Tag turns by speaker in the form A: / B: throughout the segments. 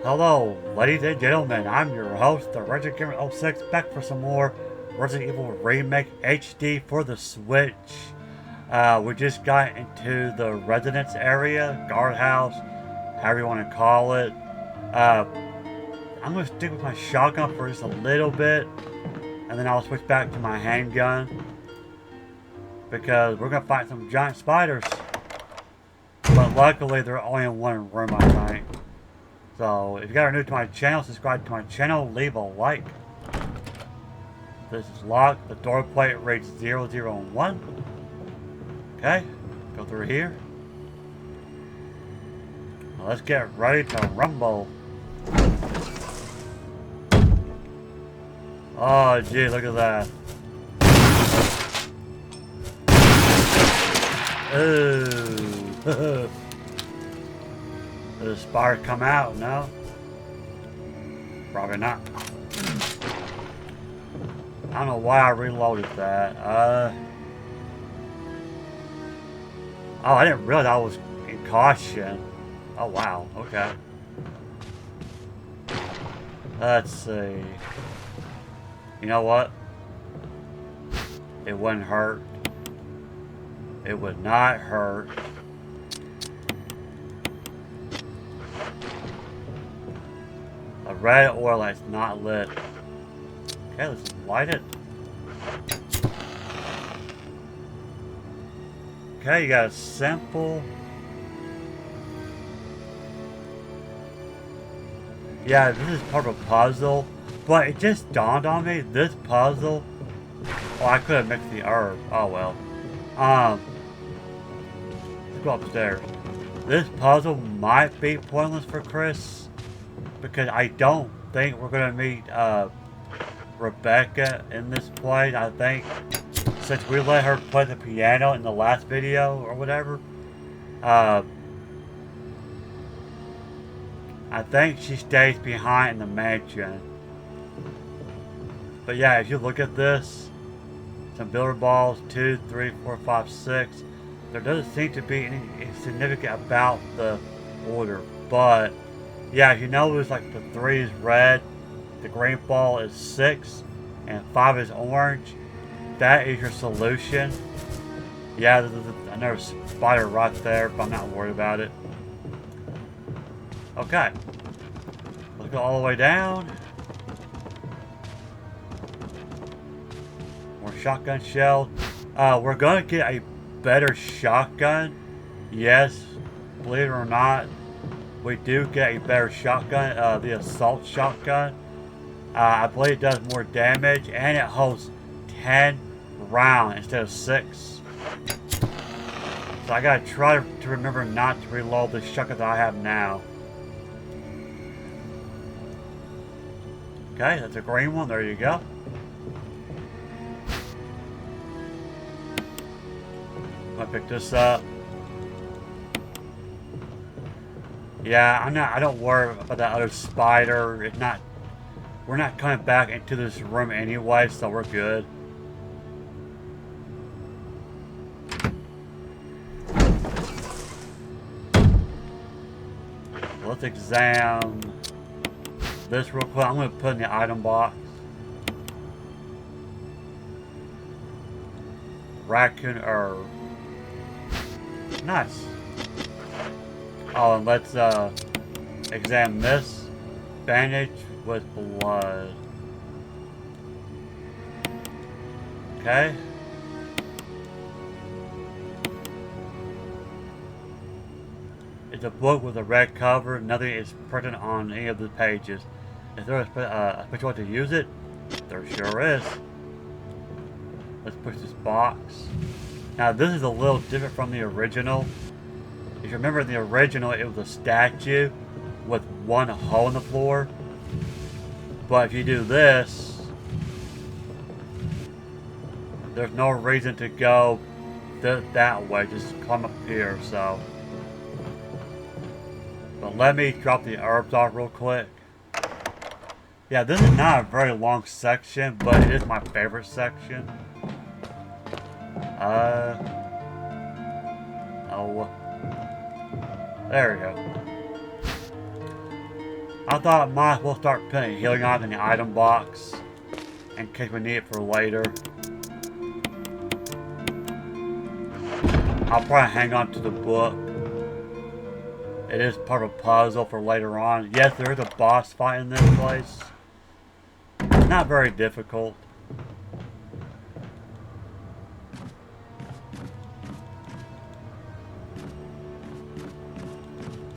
A: Hello, ladies and gentlemen, I'm your host, the Resident Gamer 06, back for some more Resident Evil Remake HD for the Switch. We just got into the residence area, guardhouse, however you want to call it. I'm going to stick with my shotgun for just a little bit, and then I'll switch back to my handgun, because we're going to fight some giant spiders. But luckily, they're only in one room, I think. So, if you guys are new to my channel, subscribe to my channel, leave a like. This is locked. The door plate reads 001. Okay, go through here. Now let's get ready to rumble. Oh, gee, look at that. Ooh. Did the spider come out? No? Probably not. I don't know why I reloaded that. Oh, I didn't realize I was in caution. Oh, wow. Okay. Let's see. You know what? It wouldn't hurt. It would not hurt. A red oil that's not lit. Okay, let's light it. Okay, you got a simple. Yeah, this is part of a puzzle, but it just dawned on me, this puzzle. Oh, I could have mixed the herb. Oh well. Let's go upstairs. This puzzle might be pointless for Chris, because I don't think we're gonna meet Rebecca in this play. I think since we let her play the piano in the last video or whatever, I think she stays behind in the mansion. But yeah, if you look at this, some billiard balls, 2, 3, 4, 5, 6. There doesn't seem to be anything significant about the order, but yeah, if you notice, like the 3 is red, the green ball is 6, and 5 is orange. That is your solution. Yeah, there's another spider right there, but I'm not worried about it. Okay. Let's go all the way down. More shotgun shells. We're going to get a better shotgun. Yes, believe it or not, we do get a better shotgun, the assault shotgun. I believe it does more damage, and it holds 10 rounds instead of 6. So I gotta try to remember not to reload the shotgun that I have now. Okay, that's a green one. There you go. I'm gonna pick this up. Yeah, I don't worry about that other spider. It's not. We're not coming back into this room anyway, so we're good. Let's examine this real quick. I'm going to put in the item box. Raccoon herb. Nice. Oh, and let's examine this. Bandage with blood. Okay. It's a book with a red cover. Nothing is printed on any of the pages. Is there a special way to use it? There sure is. Let's push this box. Now this is a little different from the original. If you remember in the original, it was a statue with one hole in the floor. But if you do this, there's no reason to go that way. Just climb up here, so. But let me drop the herbs off real quick. Yeah, this is not a very long section, but it is my favorite section. Oh. There we go. I thought I might as well start putting healing items in the item box in case we need it for later. I'll probably hang on to the book. It is part of a puzzle for later on. Yes, there is a boss fight in this place. Not very difficult.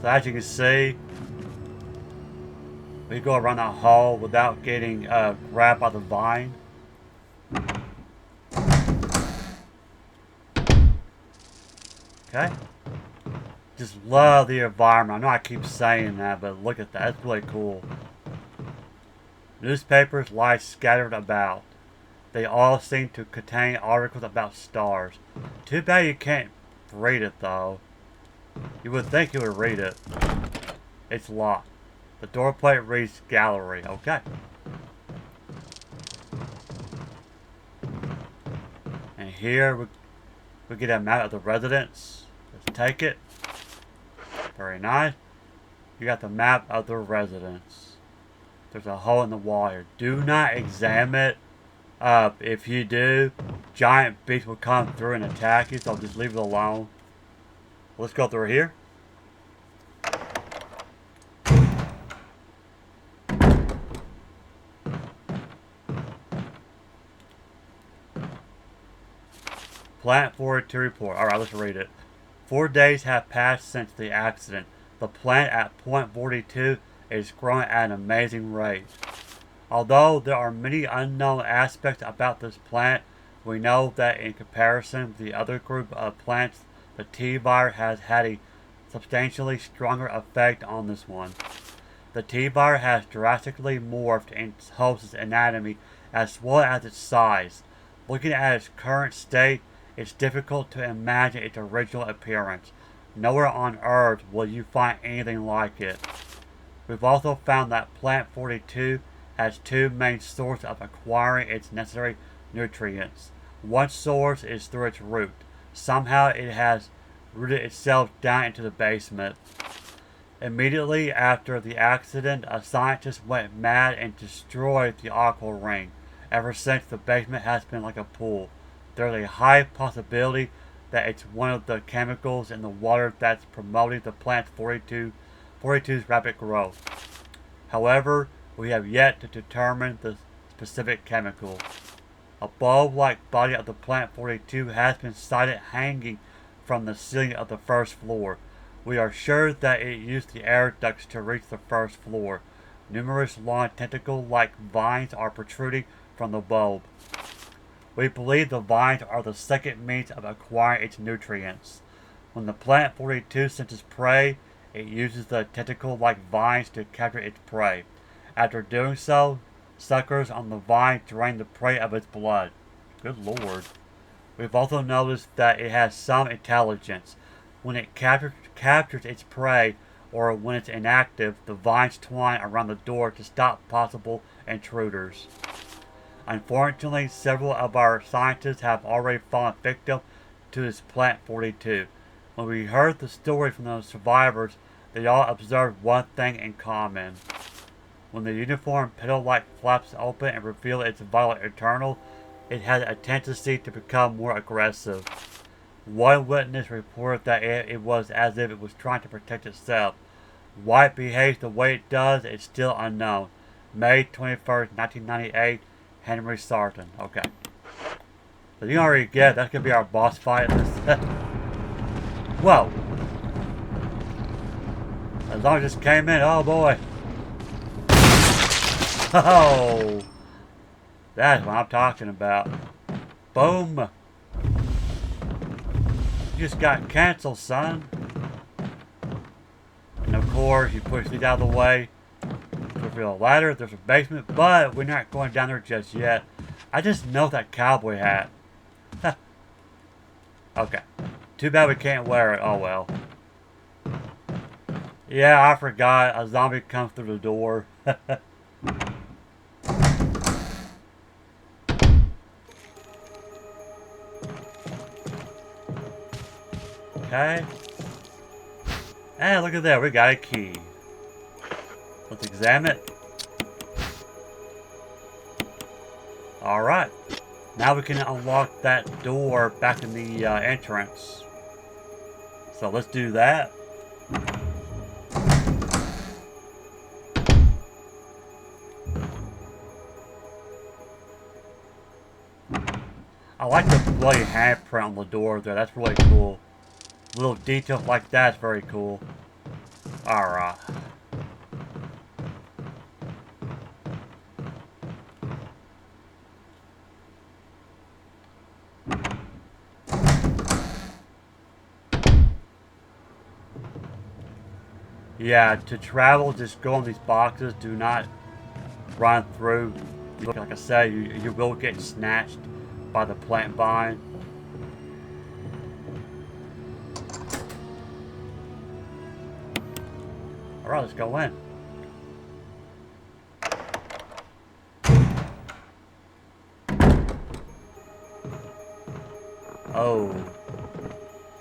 A: So as you can see, we go around that hall without getting grabbed by the vine. Okay. Just love the environment. I know I keep saying that, but look at that. That's really cool. Newspapers lie scattered about. They all seem to contain articles about stars. Too bad you can't read it, though. You would think you would read it. It's locked. The door plate reads gallery. Okay. And here we get a map of the residence. Let's take it. Very nice. You got the map of the residence. There's a hole in the wall here. Do not examine it. If you do, giant beasts will come through and attack you, so just leave it alone. Let's go through here. Plant 42 report. Alright, let's read it. 4 days have passed since the accident. The plant at point 42 is growing at an amazing rate. Although there are many unknown aspects about this plant, we know that in comparison with the other group of plants, the T-virus has had a substantially stronger effect on this one. The T-virus has drastically morphed in its host's anatomy as well as its size. Looking at its current state, it's difficult to imagine its original appearance. Nowhere on Earth will you find anything like it. We've also found that Plant 42 has two main sources of acquiring its necessary nutrients. One source is through its root. Somehow it has rooted itself down into the basement. Immediately after the accident, a scientist went mad and destroyed the aqua ring. Ever since, the basement has been like a pool. There's a high possibility that it's one of the chemicals in the water that's promoting the plant 42's rapid growth. However, we have yet to determine the specific chemical. A bulb-like body of the plant 42 has been sighted hanging from the ceiling of the first floor. We are sure that it used the air ducts to reach the first floor. Numerous long tentacle-like vines are protruding from the bulb. We believe the vines are the second means of acquiring its nutrients. When the plant 42 senses prey, it uses the tentacle-like vines to capture its prey. After doing so, suckers on the vine drain the prey of its blood. Good lord. We've also noticed that it has some intelligence. When it captures its prey, or when it's inactive, the vines twine around the door to stop possible intruders. Unfortunately, several of our scientists have already fallen victim to this Plant 42. When we heard the story from the survivors, they all observed one thing in common. When the uniform petal-like flaps open and reveal its violet internal, it has a tendency to become more aggressive. One witness reported that it was as if it was trying to protect itself. Why it behaves the way it does is still unknown. May 21st, 1998, Henry Sarton. Okay. So you already get that's gonna be our boss fight in this. Whoa! As long as it just came in, oh boy. Oh! That's what I'm talking about. Boom! You just got canceled, son. And of course, you push these out of the way. There's a ladder, there's a basement, but we're not going down there just yet. I just know that cowboy hat. Okay. Too bad we can't wear it. Oh well. Yeah, I forgot. A zombie comes through the door. Okay. Hey, look at that. We got a key. Let's examine it. Alright. Now we can unlock that door back in the entrance. So let's do that. I like the bloody handprint on the door there. That's really cool. Little details like that's very cool. Alright. Yeah, to travel, just go on these boxes. Do not run through. Like I said, you will get snatched by the plant vine. Alright, let's go in. Oh.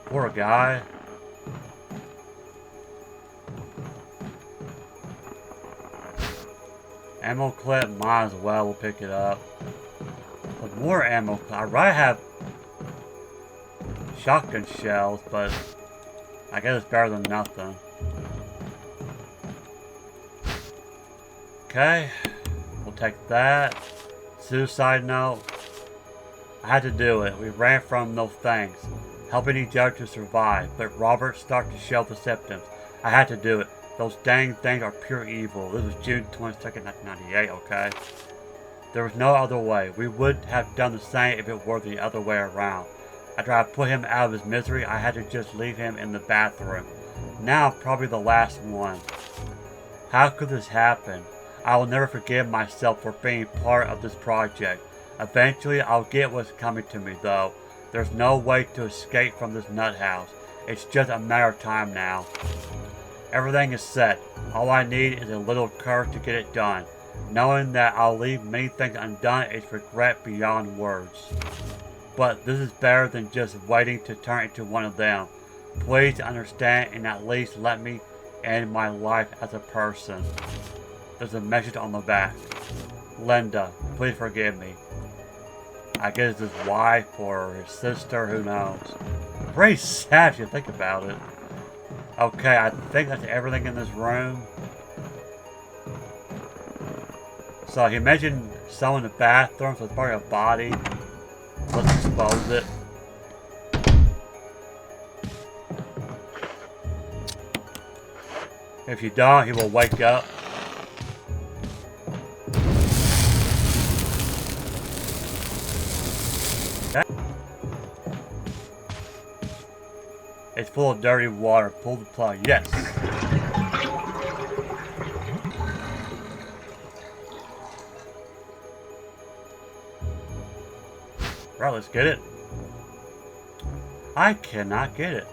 A: Poor guy. Ammo clip, might as well, we'll pick it up. But more ammo clip. I'd rather have shotgun shells, but I guess it's better than nothing. Okay, we'll take that. Suicide note. I had to do it. We ran from those things, helping each other to survive, but Robert started to show the symptoms. I had to do it. Those dang things are pure evil. This was June 22nd, 1998, okay? There was no other way. We would have done the same if it were the other way around. After I put him out of his misery, I had to just leave him in the bathroom. Now I'm probably the last one. How could this happen? I will never forgive myself for being part of this project. Eventually, I'll get what's coming to me, though. There's no way to escape from this nut house. It's just a matter of time now. Everything is set. All I need is a little courage to get it done. Knowing that I'll leave many things undone is regret beyond words. But this is better than just waiting to turn into one of them. Please understand and at least let me end my life as a person. There's a message on the back. Linda, please forgive me. I guess it's his wife or his sister, who knows. Pretty sad if you think about it. Okay, I think that's everything in this room. So he mentioned someone in the bathroom, so it's probably a body. Let's expose it. If you don't, he will wake up. It's full of dirty water. Pull the plug. Yes. Right, let's get it. I cannot get it.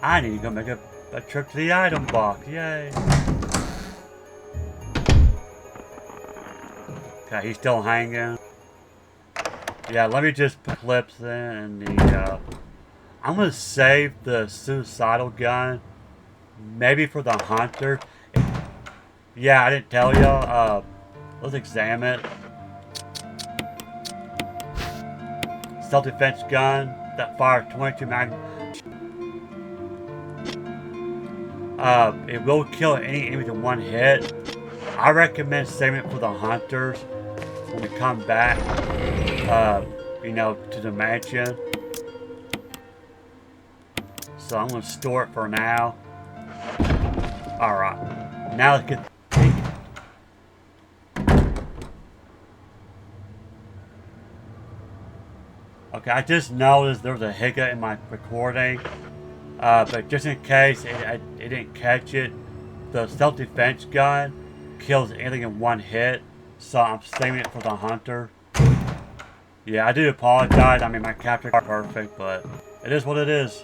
A: I need to go make a trip to the item box. Yay. Okay, he's still hanging. Yeah, let me just put clips in the, I'm gonna save the suicidal gun, maybe for the hunter. Yeah, I didn't tell y'all, let's examine it. Self-defense gun that fires 22 magnums. It will kill any enemy in one hit. I recommend saving it for the hunters when we come back, you know, to the mansion. So I'm going to store it for now. Alright. Now let's get okay, I just noticed there was a hiccup in my recording. But just in case it didn't catch it, the self-defense gun kills anything in one hit. So I'm saving it for the hunter. Yeah, I do apologize. I mean, my capture card perfect, but it is what it is.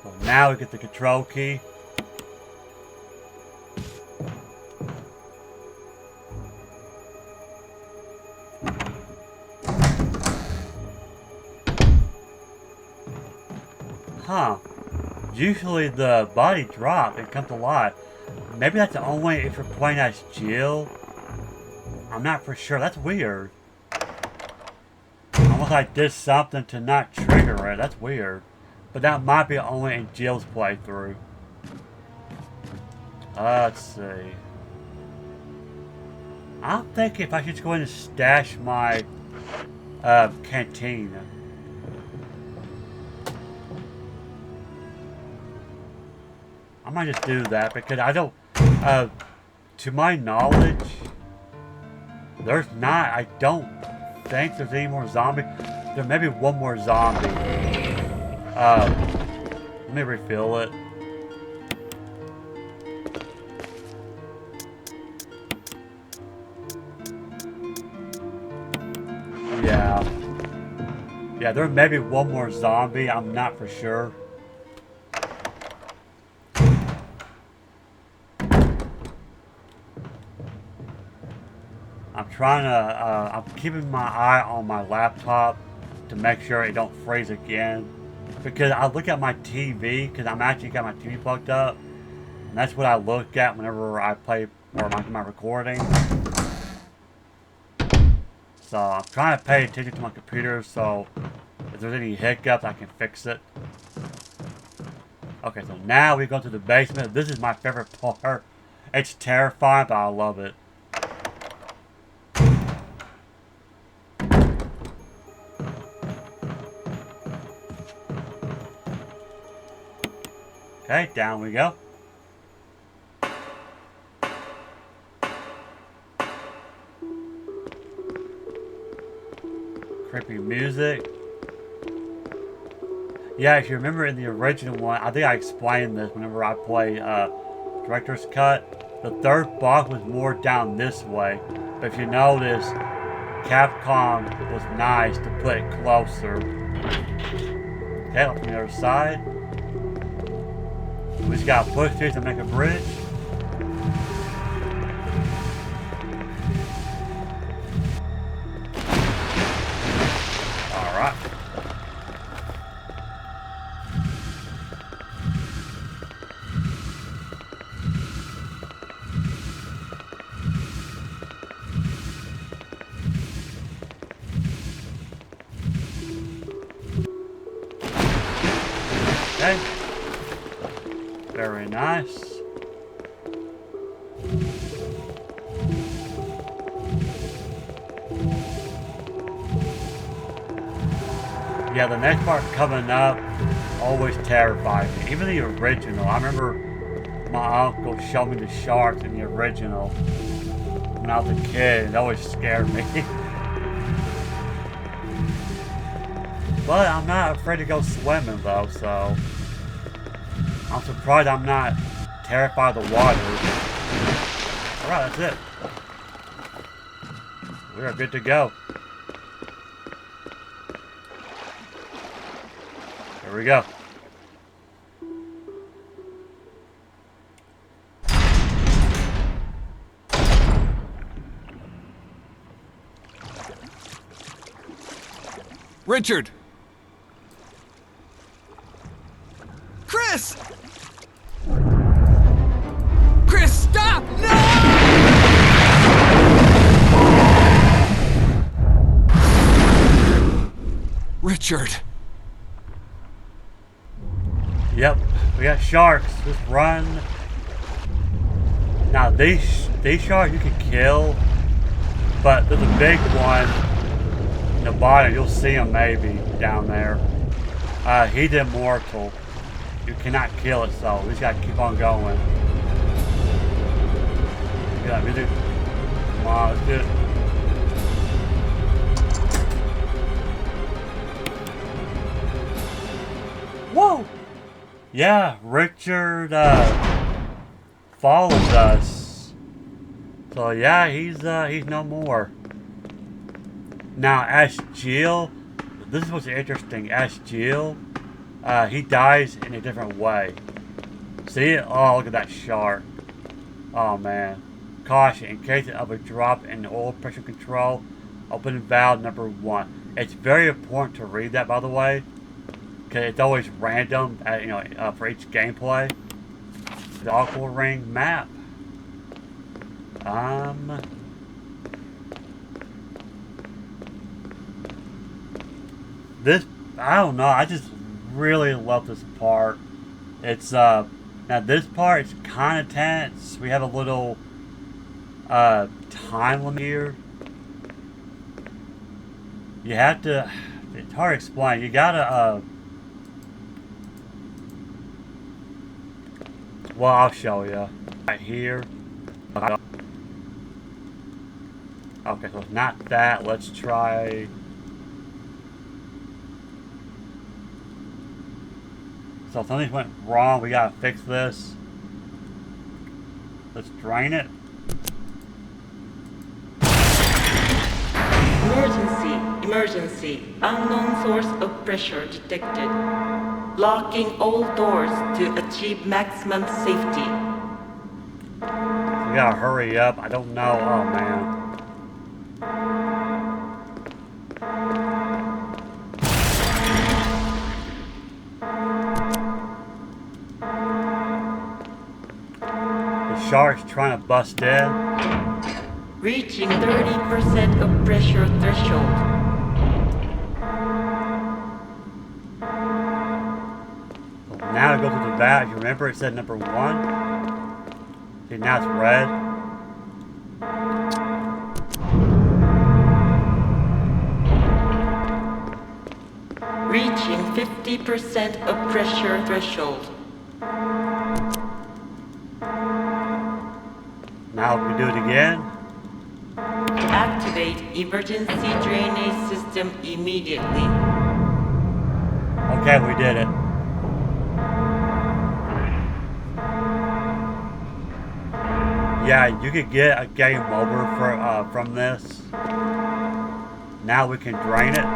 A: So now we get the control key. Huh. Usually the body drops and comes alive. Maybe that's the only way if you're playing as Jill. I'm not for sure. That's weird. Almost like I did something to not trigger it. That's weird. But that might be only in Jill's playthrough. Let's see. I'm thinking if I should go in and stash my canteen. I might just do that because I don't, to my knowledge, there's not, I don't think there's any more zombies. There may be one more zombie. Let me refill it. Yeah. Yeah, there may be one more zombie. I'm not for sure. I'm trying to, I'm keeping my eye on my laptop to make sure it don't freeze again. Because I look at my TV, because I'm actually got my TV plugged up. And that's what I look at whenever I play, or my recording. So I'm trying to pay attention to my computer, so if there's any hiccups, I can fix it. Okay, so now we go to the basement. This is my favorite part. It's terrifying, but I love it. Okay, down we go. Creepy music. Yeah, if you remember in the original one, I think I explained this whenever I played Director's Cut. The third box was more down this way. But if you notice, Capcom was nice to put it closer. Okay, on the other side. We just gotta push these to make a bridge. Alright. Okay. Very nice. Yeah, the next part coming up always terrified me. Even the original. I remember my uncle showed me the sharks in the original when I was a kid. It always scared me. But I'm not afraid to go swimming though, so I'm surprised I'm not terrified of the water. Alright, that's it. We are good to go. Here we go.
B: Richard! Chris! Chris, stop! No! Richard.
A: Yep, we got sharks. Just run. Now these sharks you can kill, but there's a big one in the bottom. You'll see him maybe down there. He's immortal. You cannot kill it, so we just gotta keep on going. Yeah, music. Come on, let's do it. Whoa! Yeah, Richard followed us. So yeah, he's no more. Now as Jill, this is what's interesting. As Jill, he dies in a different way. See it? Oh, look at that shark. Oh man. Caution, in case of a drop in oil pressure control, open valve number 1. It's very important to read that, by the way. Okay, it's always random, for each gameplay. The Aqua Ring map. This, I don't know, I just really love this part. It's, now this part is kind of tense. We have a little, time limit here. You have to, it's hard to explain. You gotta, well, I'll show you. Right here. Okay, so it's not that. Let's try... So something went wrong. We gotta fix this. Let's drain it.
C: Emergency, emergency. Unknown source of pressure detected. Locking all doors to achieve maximum safety.
A: We gotta hurry up. I don't know. Oh, man. The shark's trying to bust in.
C: Reaching 30% of pressure threshold.
A: Now to go through the vat. You remember it said number 1? See, now it's red.
C: Reaching 50% of pressure threshold.
A: Now we do it again.
C: Activate emergency drainage system immediately.
A: Okay, we did it. Yeah, you could get a game over from this. Now we can drain it.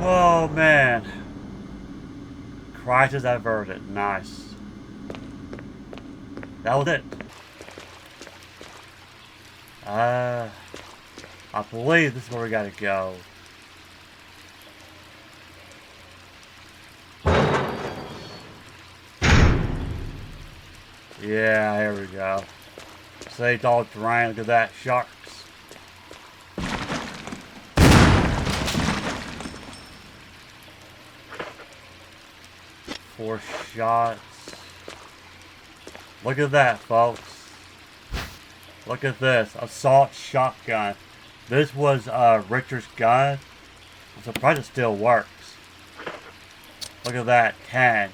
A: Oh man. Crisis averted. Nice. That was it. I believe this is where we gotta go. Yeah, here we go. See, it's all drained. Look at that, sharks. Four shots. Look at that, folks. Look at this, assault shotgun. This was Richard's gun. I'm surprised it still works. Look at that, 10.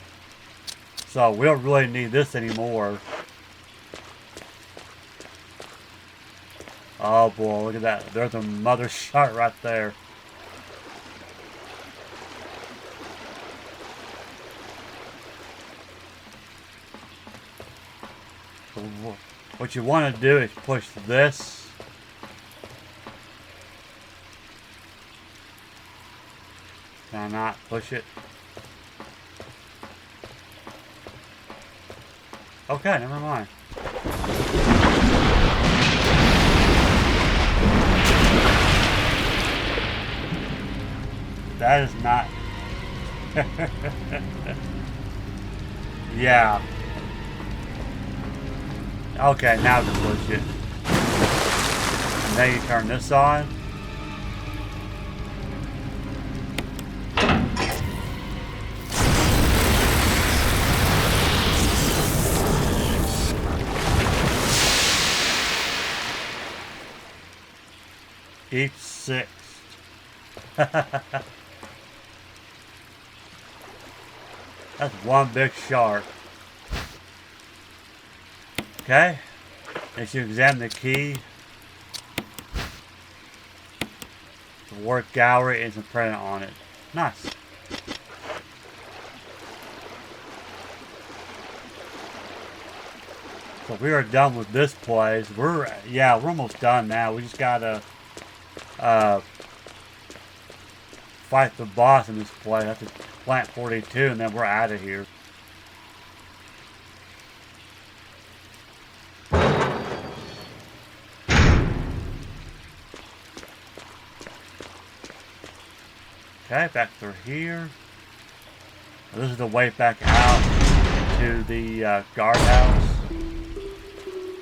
A: So we don't really need this anymore. Oh boy, look at that. There's a mother shot right there. So what you want to do is push this. Can I not push it? Okay, never mind. That is not... Yeah. Okay, now to push it. And then you turn this on. Each 6. That's one big shark. Okay. As you examine the key, the work gallery is printed on it. Nice. So we are done with this place. We're almost done now. We just gotta fight the boss in this place. That's Plant 42, and then we're out of here. Okay, back through here. This is the way back out to the guardhouse.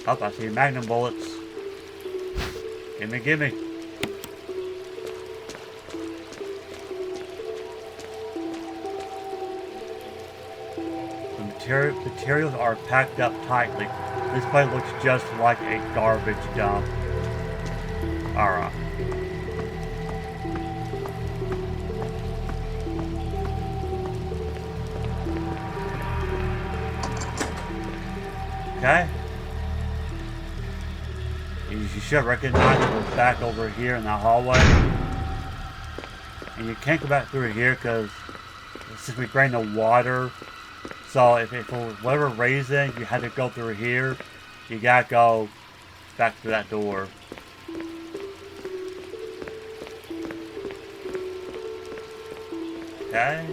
A: Oh, I see magnum bullets. Gimme, gimme. The materials are packed up tightly. This place looks just like a garbage dump. Alright. Okay. You should recognize it. We're back over here in the hallway. And you can't go back through here because since we drained the water, so if for whatever reason you had to go through here, you gotta go back through that door. Okay.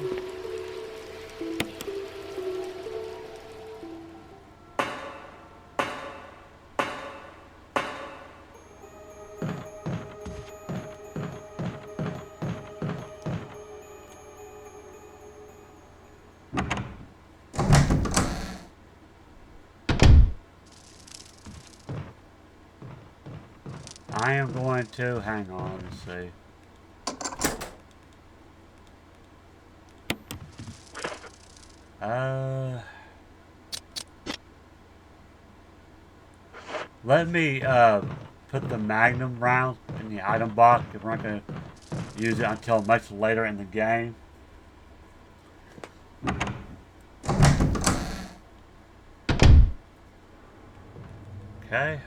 A: I am going to, hang on, let's see. Let me, put the magnum rounds in the item box if we're not going to use it until much later in the game. Okay.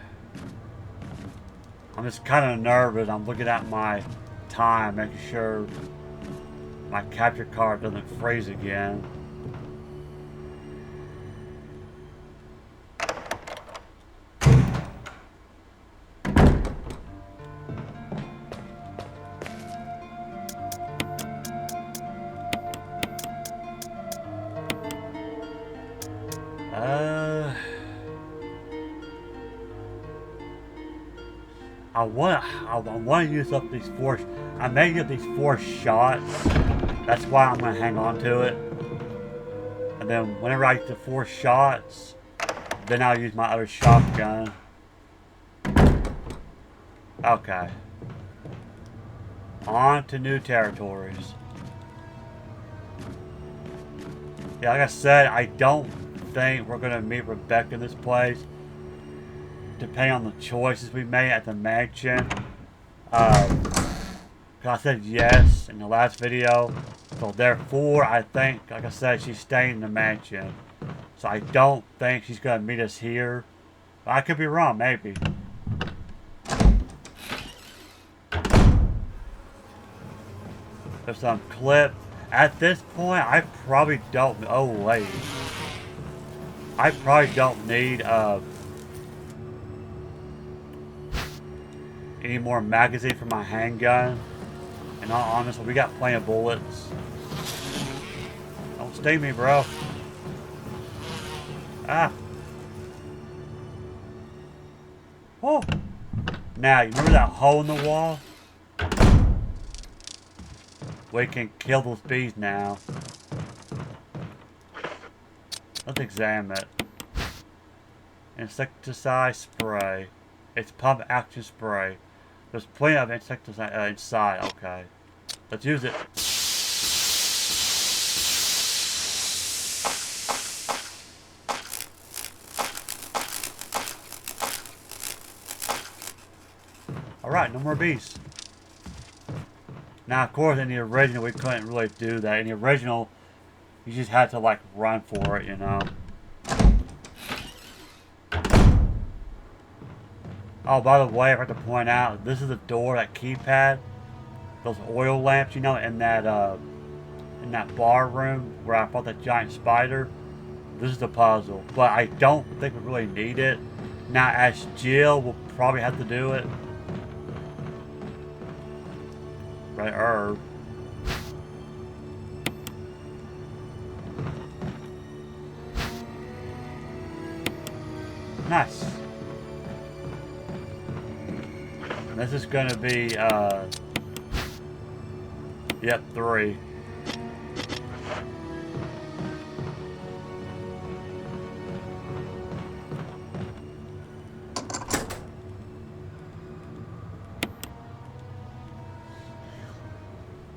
A: I'm just kind of nervous. I'm looking at my time, making sure my capture card doesn't freeze again. I want to use up these four. I may get these 4 shots. That's why I'm gonna hang on to it. And then whenever I get the 4 shots, then I'll use my other shotgun. Okay. On to new territories. Yeah, like I said, I don't think we're gonna meet Rebecca in this place. Depending on the choices we made at the mansion. I said yes in the last video. So therefore, I think, like I said, she's staying in the mansion. So I don't think she's going to meet us here. But I could be wrong, maybe. There's some clip. At this point, I probably don't... Oh, wait. I probably don't need... any more magazine for my handgun. And all honestly, we got plenty of bullets. Don't sting me, bro. Ah. Oh. Now, you remember that hole in the wall? We can kill those bees now. Let's examine it. Insecticide spray. It's pump action spray. There's plenty of insecticide inside. Okay. Let's use it. Alright, no more bees. Now, of course, in the original, we couldn't really do that. In the original, you just had to, like, run for it, you know. Oh, by the way, I have to point out, this is the door, that keypad. Those oil lamps, you know, in that bar room where I fought that giant spider. This is the puzzle. But I don't think we really need it. Now, as Jill, we'll probably have to do it. Right, herb. Nice. This is going to be, Yep, 3.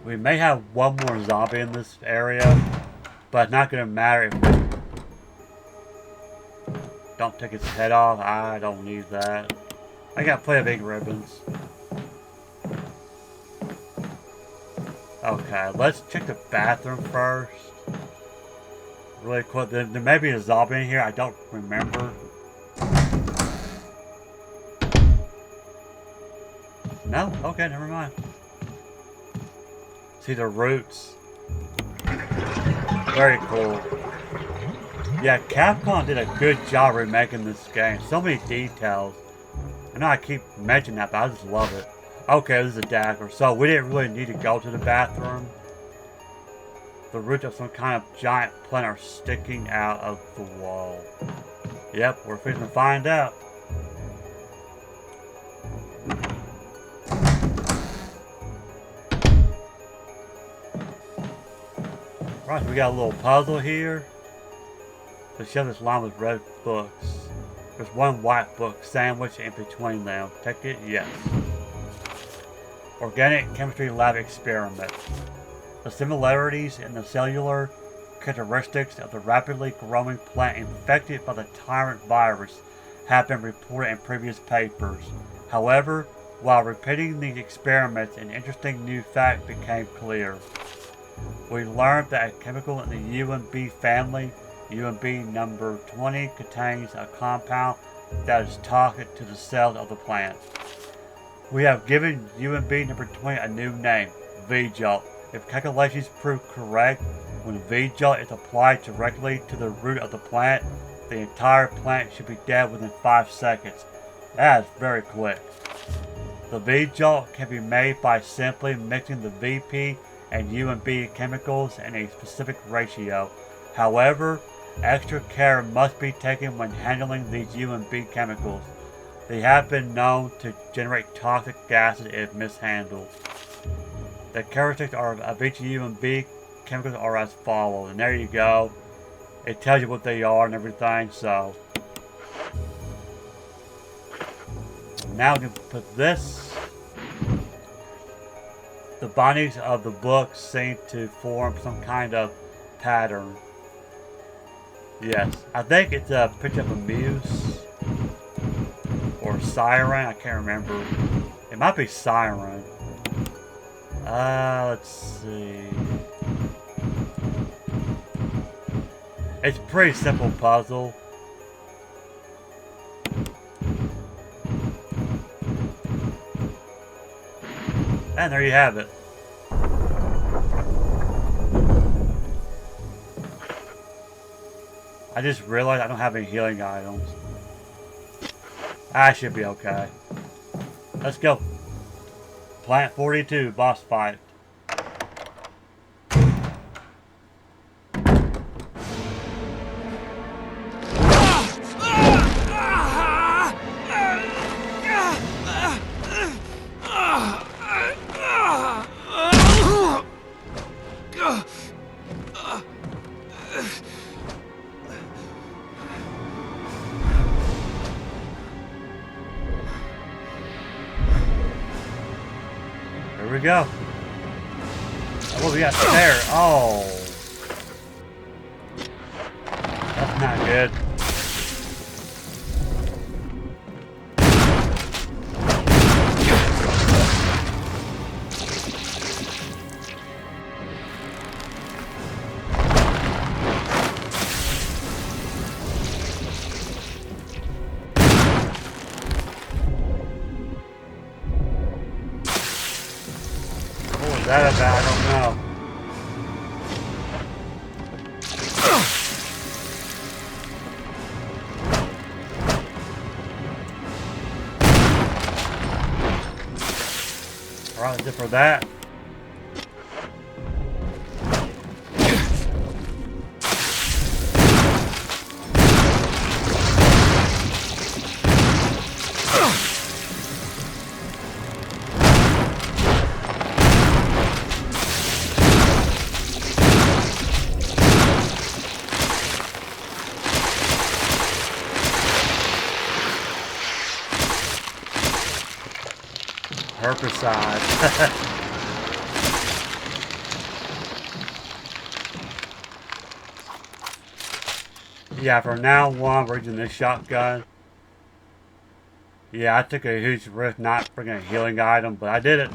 A: We may have one more zombie in this area, but it's not going to matter if we don't take its head off. I don't need that. I got plenty of ink ribbons. Okay, let's check the bathroom first. Really quick. There may be a zombie in here. I don't remember. No? Okay, never mind. See the roots. Very cool. Yeah, Capcom did a good job remaking this game. So many details. I know I keep mentioning that, but I just love it. Okay, this is a dagger. So we didn't really need to go to the bathroom. The roots of some kind of giant plant are sticking out of the wall. Yep, we're fixing to find out. Right, we got a little puzzle here. To show this line with red books. There's one white book sandwiched in between them. Take it? Yes. Organic chemistry lab experiment. The similarities in the cellular characteristics of the rapidly growing plant infected by the tyrant virus have been reported in previous papers. However, while repeating these experiments, an interesting new fact became clear. We learned that a chemical in the UMB family, UMB number 20, contains a compound that is toxic to the cells of the plant. We have given UMB number 20 a new name, V-Jolt. If calculations prove correct, when V-Jolt is applied directly to the root of the plant, the entire plant should be dead within 5 seconds. That is very quick. The V-Jolt can be made by simply mixing the VP and UMB chemicals in a specific ratio. However, extra care must be taken when handling these UMB chemicals. They have been known to generate toxic gases if mishandled. The characteristics of each UMB chemicals are as follows, and there you go. It tells you what they are and everything, so. Now we can put this. The bindings of the book seem to form some kind of pattern. Yes, I think it's a picture of a muse. Or siren, I can't remember. It might be siren. Let's see. It's a pretty simple puzzle. And there you have it. I just realized I don't have any healing items. I should be okay. Let's go. Plant 42, boss fight. Here we go. What we got there? Oh. That's not good. What was that about? I don't know. Alright, that's it for that. herbicide. Yeah, from now on, we're using this shotgun. Yeah, I took a huge risk not bringing a healing item, but I did it.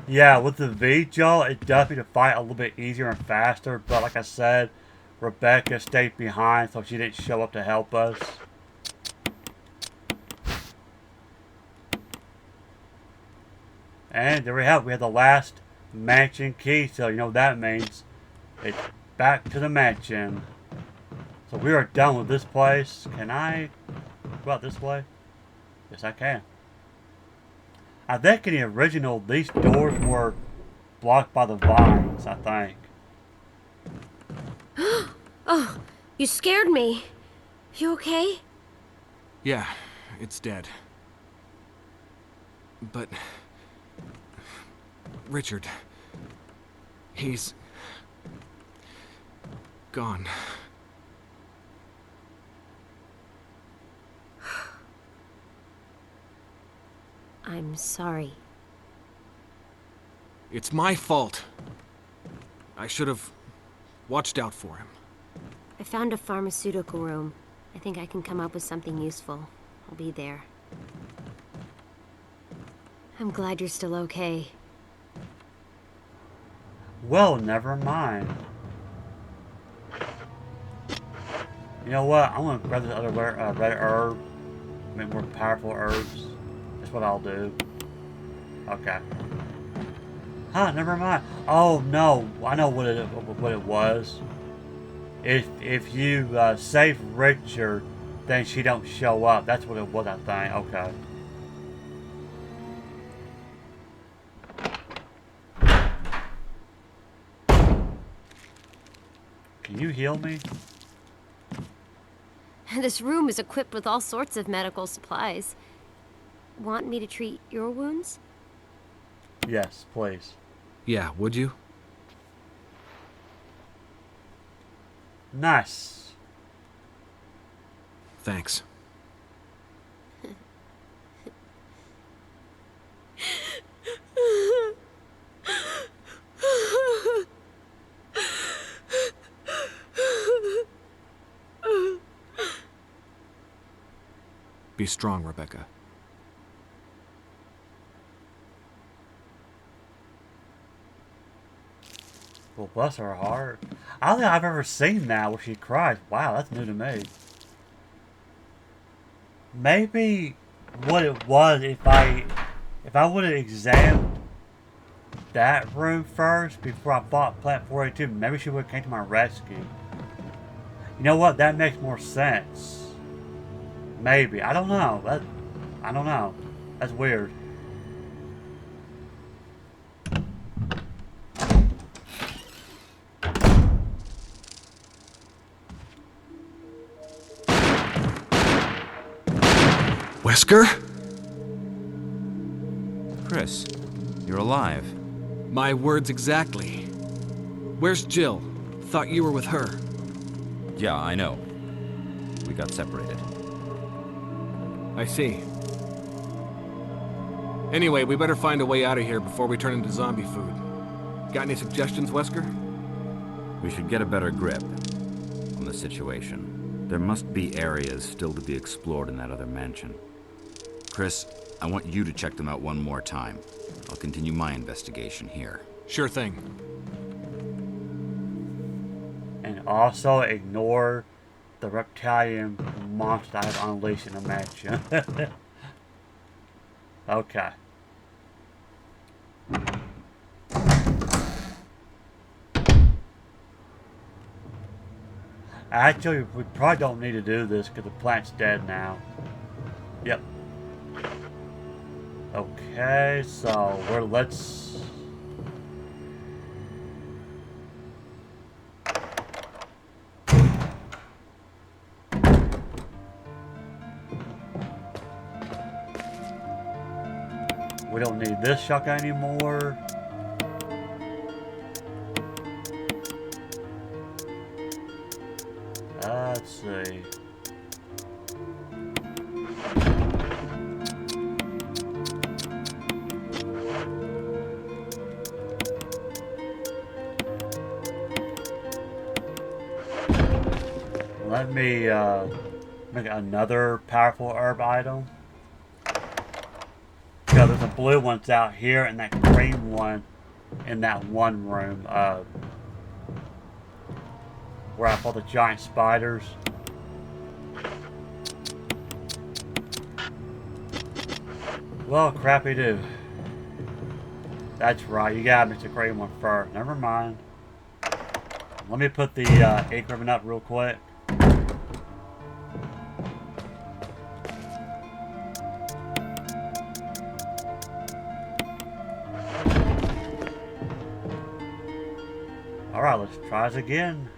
A: Yeah, with the V-Jaw, it does make the fight a little bit easier and faster, but like I said, Rebecca stayed behind, so she didn't show up to help us. And there we have it. We have the last mansion key, so you know what that means. It's back to the mansion. So we are done with this place. Can I go out this way? Yes, I can. I think in the original, these doors were blocked by the vines, I think.
D: Oh, you scared me. You okay?
B: Yeah, it's dead. But... Richard... he's... gone.
D: I'm sorry.
B: It's my fault. I should have watched out for him.
D: I found a pharmaceutical room. I think I can come up with something useful. I'll be there. I'm glad you're still okay.
A: Well, never mind. You know what? I'm gonna grab this other red herb. Make more powerful herbs. That's what I'll do. Okay. Huh? Never mind. Oh no! I know what it was. If you save Richard, then she don't show up. That's what it was. I think. Okay. Can you heal me?
D: This room is equipped with all sorts of medical supplies. Want me to treat your wounds?
A: Yes, please.
B: Yeah, would you?
A: Nice.
B: Thanks. Be strong, Rebecca.
A: Well, bless her heart. I don't think I've ever seen that where she cries. Wow, that's new to me. Maybe what it was, if I would have examined that room first before I fought Plant 482, maybe she would have came to my rescue. You know what? That makes more sense. Maybe. I don't know. I don't know. That's weird.
B: Wesker?
E: Chris, you're alive.
B: My words exactly. Where's Jill? Thought you were with her.
E: Yeah, I know. We got separated.
B: I see. Anyway, we better find a way out of here before we turn into zombie food. Got any suggestions, Wesker?
E: We should get a better grip on the situation. There must be areas still to be explored in that other mansion. Chris, I want you to check them out one more time. I'll continue my investigation here.
B: Sure thing.
A: And also ignore the reptilian monster I have unleashed in the mansion. Okay. Actually, we probably don't need to do this because the plant's dead now. Yep. Okay, so let's... We don't need this shotgun anymore. Let's see. let me make another powerful herb item. Yeah, there's a blue one's out here and that green one in that one room. Where I fought the giant spiders. Well, crappy do. That's right, you gotta mix the green one first. Never mind. Let me put the equipment up real quick. Alright, let's try this again.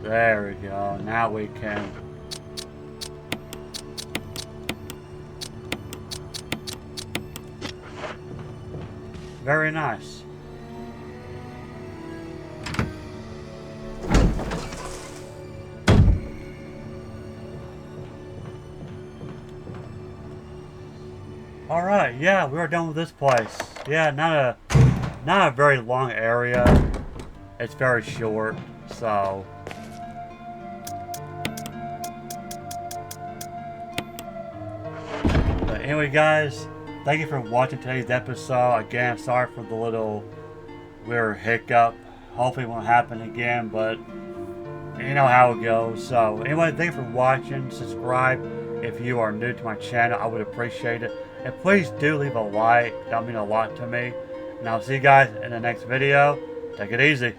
A: There we go. Now we can. Very nice. Alright, yeah, we're done with this place. Yeah, not a very long area. It's very short, so. But anyway, guys, thank you for watching today's episode. Again, sorry for the little weird hiccup. Hopefully it won't happen again, but you know how it goes. So anyway, thank you for watching. Subscribe if you are new to my channel. I would appreciate it. And please do leave a like. That'll mean a lot to me. And I'll see you guys in the next video. Take it easy.